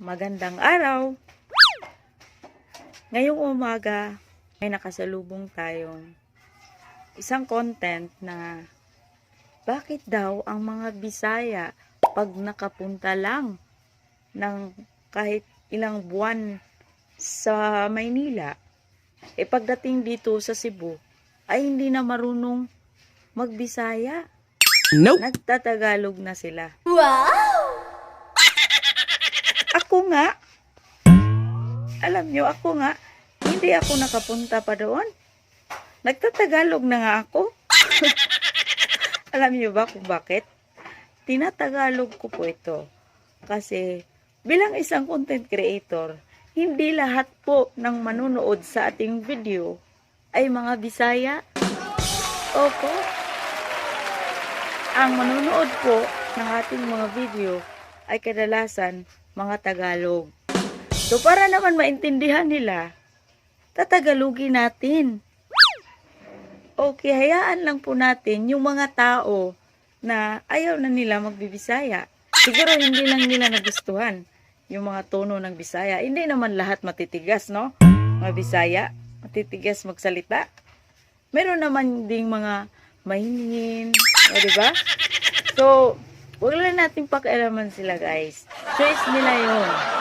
Magandang araw! Ngayong umaga ay nakasalubong tayong isang content na bakit daw ang mga Bisaya pag nakapunta lang ng kahit ilang buwan sa Maynila, pagdating dito sa Cebu ay hindi na marunong magbisaya. Nope. Nagtatagalog na sila. Wow! Ako nga, alam nyo, ako nga, hindi ako nakapunta pa doon. Nagtatagalog na nga ako. Alam nyo ba kung bakit? Tinatagalog ko po ito. Kasi bilang isang content creator, hindi lahat po ng manunood sa ating video ay mga Bisaya. Opo. Ang manunood po ng ating mga video ay kadalasan mga Tagalog. So para naman maintindihan nila, tatagalogin natin. Okay, hayaan lang po natin yung mga tao na ayaw na nila magbibisaya. Siguro hindi lang nila nagustuhan yung mga tono ng Bisaya. Hindi naman lahat matitigas, no? Mga Bisaya, matitigas magsalita. Meron naman ding mga mahingin, di ba? So, huwag lang natin pakialaman sila, guys. Choice nila yun.